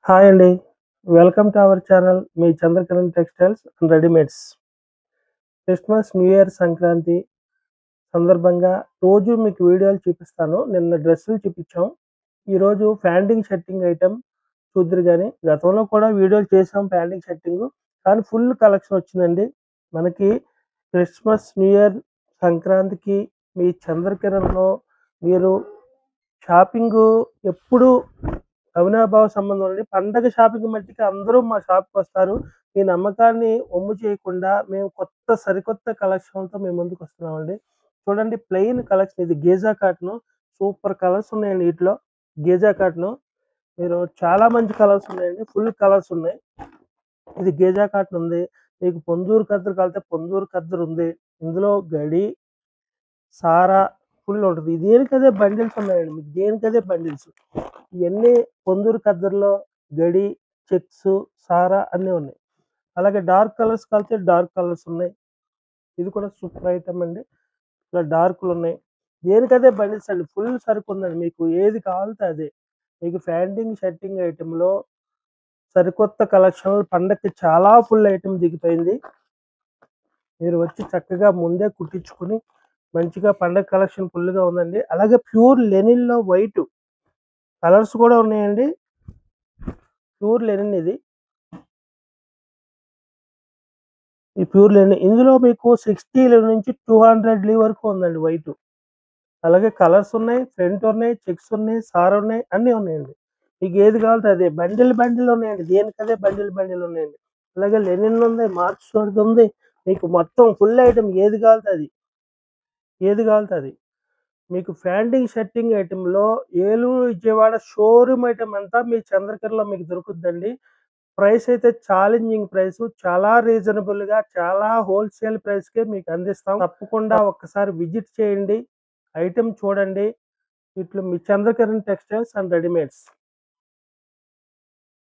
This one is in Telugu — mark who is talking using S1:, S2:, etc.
S1: హాయ్ అండి. Welcome to our channel me Chandrakiran textiles and readymades. Christmas, new year, Sankranti సందర్భంగా రోజు మీకు వీడియోలు చూపిస్తాను. నిన్న డ్రెస్సులు చూపించాం. ఈరోజు ప్యాంటింగ్, షర్టింగ్ ఐటెమ్ చూద్దురు గాని. గతంలో కూడా వీడియోలు చేసాం ప్యాంటింగ్, షర్టింగు. కానీ ఫుల్ కలెక్షన్ వచ్చిందండి. మనకి క్రిస్మస్, న్యూ ఇయర్, సంక్రాంతికి మీ చంద్రకిరణ్‌లో మీరు షాపింగు ఎప్పుడు అవినాభావ సంబంధం అండి. పండగ షాపింగ్ మట్టికి అందరూ మా షాప్‌కొస్తారు. ఈ నమ్మకాన్ని వమ్ము చేయకుండా మేము సరికొత్త కలెక్షన్‌లతో మీ ముందుకొస్తున్నామండి. చూడండి, ప్లెయిన్ కలెక్షన్ ఇది గేజా కాటను. సూపర్ కలర్స్ ఉన్నాయండి ఈటిలో. గేజా కాటను. మీరు చాలా మంచి కలర్స్ ఉన్నాయండి. ఫుల్ కలర్స్ ఉన్నాయి. ఇది గేజా కాటన్ ఉంది. మీకు పొందూరు ఖద్దరు కావాలంటే పొందూరు ఖద్దరు ఉంది. ఇందులో గడి, సారా ఫుల్ ఉంటది. దేనికదే బండిల్స్ ఉన్నాయండి. మీకు దేనికదే బండిల్స్. ఇయన్నీ పొందూరు ఖద్దరులో గడి, చెక్సు, సారా అన్నీ ఉన్నాయి. అలాగే డార్క్ కలర్స్ కావాలంటే డార్క్ కలర్స్ ఉన్నాయి. ఇది కూడా సూపర్ ఐటెమ్ అండి. ఇలా డార్కులున్నాయి. దేనికదే బండిల్స్ అండి. ఫుల్ సరుకుందండి. మీకు ఏది కావాలంటే అదే. మీకు ప్యాంటింగ్, షర్టింగ్ ఐటెమ్‌లో సరికొత్త కలెక్షన్‌లు పండక్కి చాలా ఫుల్ ఐటెమ్ దిగిపోయింది. మీరు వచ్చి చక్కగా ముందే కుట్టించుకొని మంచిగా పండగ కలెక్షన్ ఫుల్‌గా ఉందండి. అలాగే ప్యూర్ లెనిన్‌లో వైటు కలర్స్ కూడా ఉన్నాయండి. ప్యూర్ లెనిన్ ఇది. ఈ ప్యూర్ లెనిన్. ఇందులో మీకు 60 నుంచి 200 వరకు ఉందండి వైటు. అలాగే కలర్స్ ఉన్నాయి, ఫ్రంట్ ఉన్నాయి, చెక్స్ ఉన్నాయి, సార్ ఉన్నాయి, అన్నీ ఉన్నాయండి. మీకు ఏది కావాలంటే అదే. బండిల్ ఉన్నాయండి. దేనికదే బండిల్ ఉన్నాయండి. అలాగే లెనిన్ ఉంది, మార్క్స్‌వర్ది ఉంది. మీకు మొత్తం ఫుల్ ఐటెమ్ ఏది కావాలంటే అది. ఏది కావాలంటే అది. మీకు ప్యాంటింగ్, షర్టింగ్ ఐటెమ్‌లో ఏలూరు, విజయవాడ షోరూమ్ ఐటెమ్ అంతా మీ చంద్రగిరిలో మీకు దొరుకుద్దండి. ప్రైస్ అయితే ఛాలెంజింగ్ ప్రైసు. చాలా రీజనబుల్‌గా, చాలా హోల్‌సేల్ ప్రైస్‌కే మీకు అందిస్తాం. తప్పకుండా ఒక్కసారి విజిట్ చేయండి. ఐటెమ్ చూడండి. ఇట్లు మీ చంద్రకిరణ్ టెక్స్టైల్స్ అండ్ రెడీమేడ్స్.